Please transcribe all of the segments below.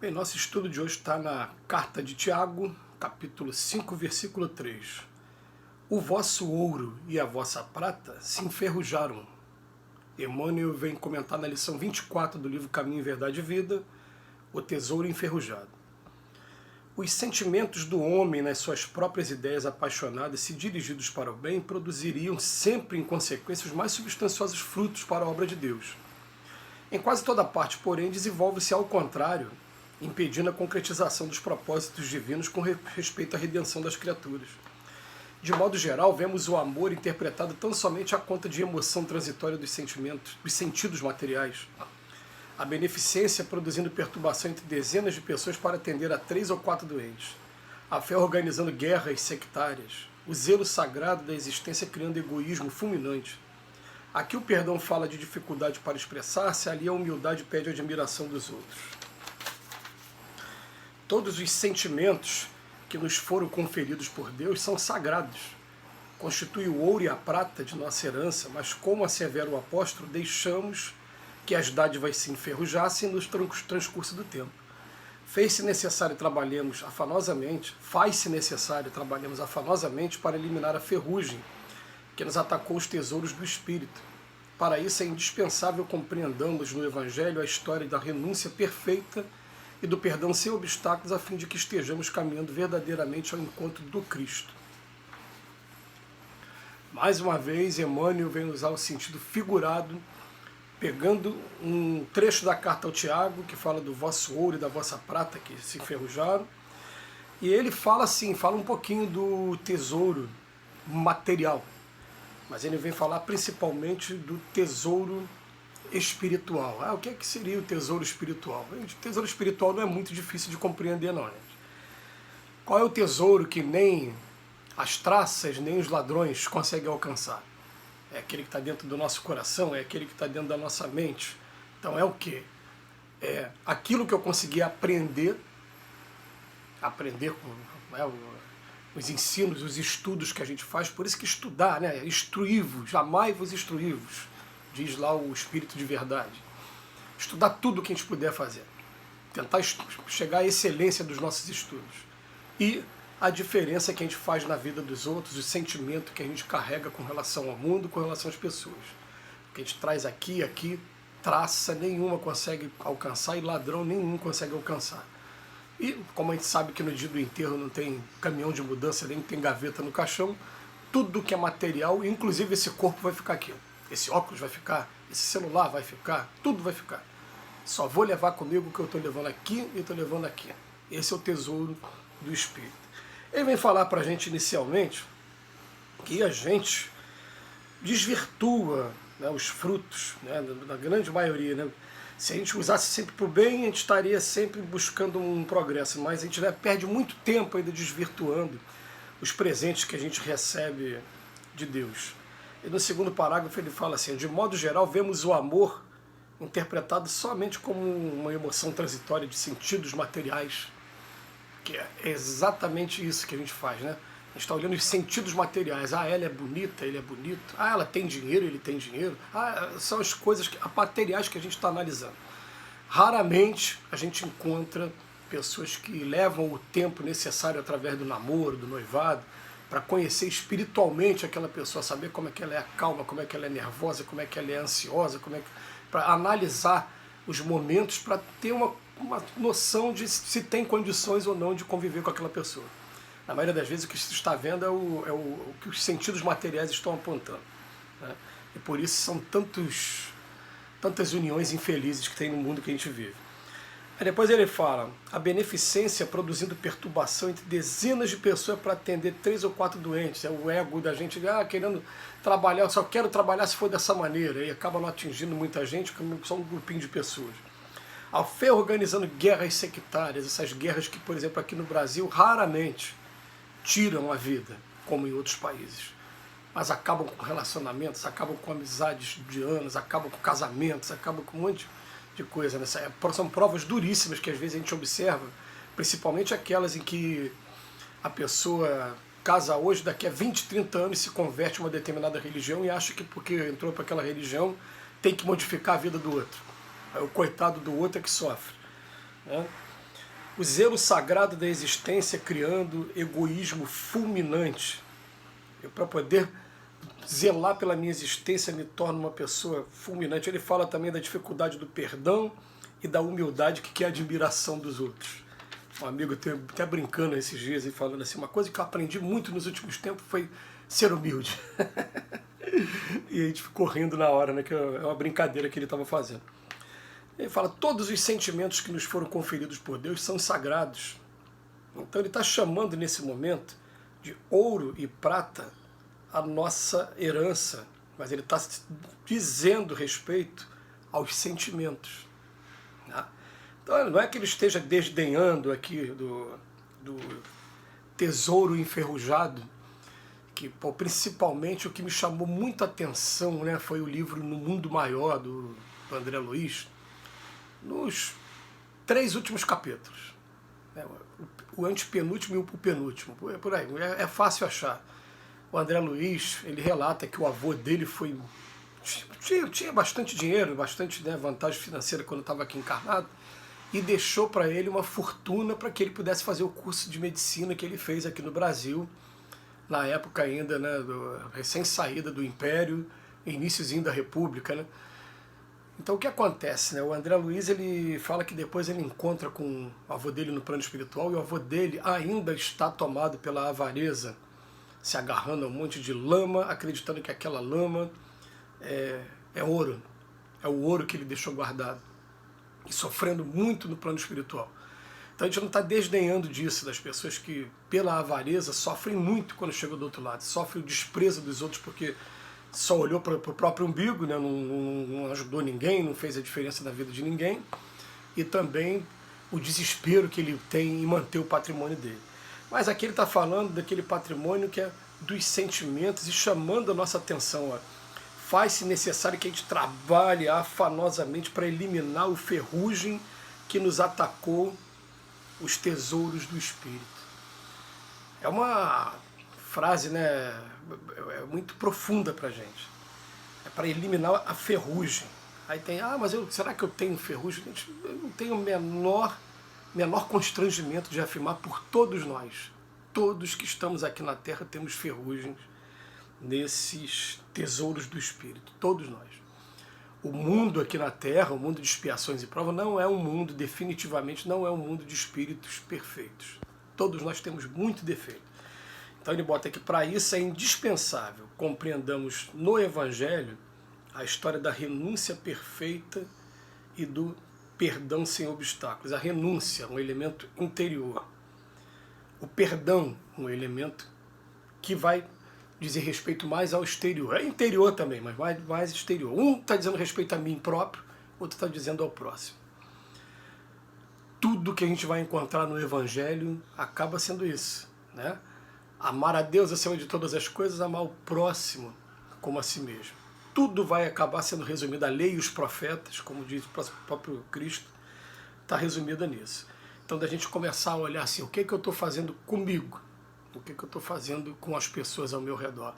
Bem, nosso estudo de hoje está na carta de Tiago, capítulo 5, versículo 3. O vosso ouro e a vossa prata se enferrujaram. Emmanuel vem comentar na lição 24 do livro Caminho, Verdade e Vida, o tesouro enferrujado. Os sentimentos do homem nas suas próprias ideias apaixonadas, se dirigidos para o bem, produziriam sempre em consequência os mais substanciosos frutos para a obra de Deus. Em quase toda parte, porém, desenvolve-se ao contrário, impedindo a concretização dos propósitos divinos com respeito à redenção das criaturas. De modo geral, vemos o amor interpretado tão somente à conta de emoção transitória dos sentimentos, dos sentidos materiais. A beneficência produzindo perturbação entre dezenas de pessoas para atender a 3 ou 4 doentes. A fé organizando guerras sectárias. O zelo sagrado da existência criando egoísmo fulminante. Aqui o perdão fala de dificuldade para expressar-se, ali a humildade pede a admiração dos outros. Todos os sentimentos que nos foram conferidos por Deus são sagrados. Constitui o ouro e a prata de nossa herança, mas como assevera o apóstolo, deixamos que as dádivas se enferrujassem no transcurso do tempo. Faz-se necessário trabalhemos afanosamente para eliminar a ferrugem que nos atacou os tesouros do Espírito. Para isso é indispensável compreendamos no Evangelho a história da renúncia perfeita e do perdão sem obstáculos, a fim de que estejamos caminhando verdadeiramente ao encontro do Cristo. Mais uma vez, Emmanuel vem usar o sentido figurado, pegando um trecho da carta ao Tiago, que fala do vosso ouro e da vossa prata que se enferrujaram, e ele fala assim, fala um pouquinho do tesouro material, mas ele vem falar principalmente do tesouro espiritual. O que seria o tesouro espiritual? O tesouro espiritual não é muito difícil de compreender, não, gente. Qual é o tesouro que nem as traças, nem os ladrões conseguem alcançar? É aquele que está dentro do nosso coração, é aquele que está dentro da nossa mente. Então é o quê? É aquilo que eu consegui aprender com os ensinos, os estudos que a gente faz. Por isso que estudar, né? Instruí-vos, jamais vos instruí-vos, diz lá o Espírito de Verdade. Estudar tudo o que a gente puder fazer. Tentar chegar à excelência dos nossos estudos. E a diferença que a gente faz na vida dos outros, o sentimento que a gente carrega com relação ao mundo, com relação às pessoas. O que a gente traz aqui, traça nenhuma consegue alcançar e ladrão nenhum consegue alcançar. E como a gente sabe que no dia do enterro não tem caminhão de mudança, nem tem gaveta no caixão, tudo que é material, inclusive esse corpo vai ficar aqui. Esse óculos vai ficar, esse celular vai ficar, tudo vai ficar. Só vou levar comigo o que eu estou levando aqui e estou levando aqui. Esse é o tesouro do Espírito. Ele vem falar para a gente inicialmente que a gente desvirtua, né, os frutos, né, na grande maioria. Né? Se a gente usasse sempre para o bem, a gente estaria sempre buscando um progresso, mas a gente perde muito tempo ainda desvirtuando os presentes que a gente recebe de Deus. E no segundo parágrafo ele fala assim: de modo geral, vemos o amor interpretado somente como uma emoção transitória de sentidos materiais, que é exatamente isso que a gente faz, né? A gente está olhando os sentidos materiais. Ela é bonita, ele é bonito. Ela tem dinheiro, ele tem dinheiro. São as coisas materiais que a gente está analisando. Raramente a gente encontra pessoas que levam o tempo necessário através do namoro, do noivado, para conhecer espiritualmente aquela pessoa, saber como é que ela é calma, como é que ela é nervosa, como é que ela é ansiosa, para analisar os momentos, para ter uma noção de se tem condições ou não de conviver com aquela pessoa. Na maioria das vezes o que se está vendo é o que os sentidos materiais estão apontando. Né? E por isso são tantas uniões infelizes que tem no mundo que a gente vive. Aí depois ele fala, a beneficência produzindo perturbação entre dezenas de pessoas para atender 3 ou 4 doentes. É o ego da gente, querendo trabalhar, só quero trabalhar se for dessa maneira. E acaba não atingindo muita gente, como só um grupinho de pessoas. A fé organizando guerras sectárias, essas guerras que, por exemplo, aqui no Brasil, raramente tiram a vida, como em outros países. Mas acabam com relacionamentos, acabam com amizades de anos, acabam com casamentos, acabam com um monte de coisa. São provas duríssimas que às vezes a gente observa, principalmente aquelas em que a pessoa casa hoje, daqui a 20, 30 anos se converte a uma determinada religião e acha que porque entrou para aquela religião tem que modificar a vida do outro. O coitado do outro é que sofre. Né? O zelo sagrado da existência criando egoísmo fulminante. Eu, para poder zelar pela minha existência, me torno uma pessoa fulminante. Ele fala também da dificuldade do perdão e da humildade, que é a admiração dos outros. Um amigo até brincando esses dias e falando assim, uma coisa que eu aprendi muito nos últimos tempos foi ser humilde. E a gente ficou rindo na hora, né, que é uma brincadeira que ele estava fazendo. Ele fala, todos os sentimentos que nos foram conferidos por Deus são sagrados. Então ele está chamando nesse momento de ouro e prata a nossa herança, mas ele está dizendo respeito aos sentimentos. Né? Então não é que ele esteja desdenhando aqui do tesouro enferrujado, que pô, principalmente o que me chamou muita atenção, né, foi o livro No Mundo Maior, do André Luiz, nos 3 últimos capítulos. Né, o antepenúltimo e o penúltimo, por aí, é fácil achar. O André Luiz, ele relata que o avô dele tinha bastante dinheiro, bastante, né, vantagem financeira quando estava aqui encarnado, e deixou para ele uma fortuna para que ele pudesse fazer o curso de medicina que ele fez aqui no Brasil, na época ainda, né, recém-saída do Império, iniciozinho da República, né? Então o que acontece, né? O André Luiz, ele fala que depois ele encontra com o avô dele no plano espiritual e o avô dele ainda está tomado pela avareza, se agarrando a um monte de lama, acreditando que aquela lama é ouro, é o ouro que ele deixou guardado, e sofrendo muito no plano espiritual. Então a gente não está desdenhando disso, das pessoas que, pela avareza, sofrem muito quando chegam do outro lado, sofrem o desprezo dos outros porque só olhou para o próprio umbigo, né? Não ajudou ninguém, não fez a diferença na vida de ninguém, e também o desespero que ele tem em manter o patrimônio dele. Mas aqui ele está falando daquele patrimônio que é dos sentimentos e chamando a nossa atenção. Faz-se necessário que a gente trabalhe afanosamente para eliminar o ferrugem que nos atacou, os tesouros do Espírito. É uma frase, né, muito profunda para a gente. É para eliminar a ferrugem. Aí tem, mas será que eu tenho ferrugem? Gente, eu não tenho o menor constrangimento de afirmar por todos nós. Todos que estamos aqui na Terra temos ferrugens nesses tesouros do Espírito. Todos nós. O mundo aqui na Terra, o mundo de expiações e provas, não é um mundo, definitivamente, não é um mundo de espíritos perfeitos. Todos nós temos muito defeito. Então ele bota que para isso é indispensável compreendamos no Evangelho a história da renúncia perfeita e do perdão sem obstáculos. A renúncia, um elemento interior. O perdão, um elemento que vai dizer respeito mais ao exterior. É interior também, mas mais exterior. Um está dizendo respeito a mim próprio, outro está dizendo ao próximo. Tudo que a gente vai encontrar no Evangelho acaba sendo isso, né? Amar a Deus acima de todas as coisas, amar o próximo como a si mesmo. Tudo vai acabar sendo resumido. A lei e os profetas, como diz o próprio Cristo, está resumida nisso. Então, da gente começar a olhar assim, o que eu estou fazendo comigo? O que eu estou fazendo com as pessoas ao meu redor?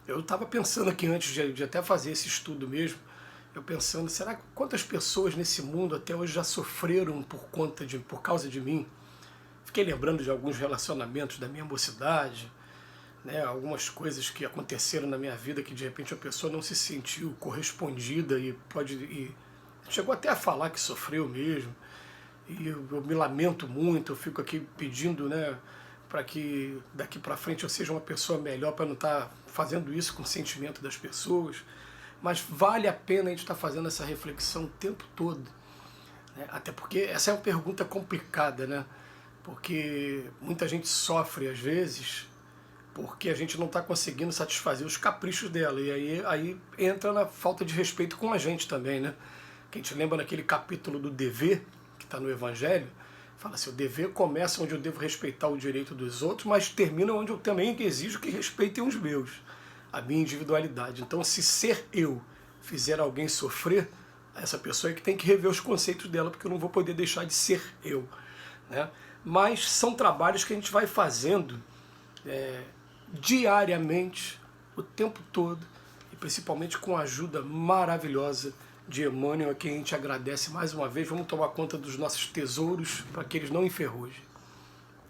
Eu estava pensando aqui antes de até fazer esse estudo mesmo, eu pensando, será que quantas pessoas nesse mundo até hoje já sofreram por causa de mim? Fiquei lembrando de alguns relacionamentos da minha mocidade, né, algumas coisas que aconteceram na minha vida que de repente a pessoa não se sentiu correspondida e chegou até a falar que sofreu mesmo. E eu me lamento muito, eu fico aqui pedindo, né, para que daqui para frente eu seja uma pessoa melhor, para não estar fazendo isso com o sentimento das pessoas. Mas vale a pena a gente estar fazendo essa reflexão o tempo todo, né? Até porque essa é uma pergunta complicada, né? Porque muita gente sofre às vezes porque a gente não está conseguindo satisfazer os caprichos dela, e aí entra na falta de respeito com a gente também, né? Que a gente lembra naquele capítulo do dever, que está no Evangelho, fala assim, o dever começa onde eu devo respeitar o direito dos outros, mas termina onde eu também exijo que respeitem os meus, a minha individualidade. Então, se ser eu fizer alguém sofrer, essa pessoa é que tem que rever os conceitos dela, porque eu não vou poder deixar de ser eu, né? Mas são trabalhos que a gente vai fazendo diariamente, o tempo todo, e principalmente com a ajuda maravilhosa de Emmanuel, a quem a gente agradece mais uma vez. Vamos tomar conta dos nossos tesouros para que eles não enferrujem.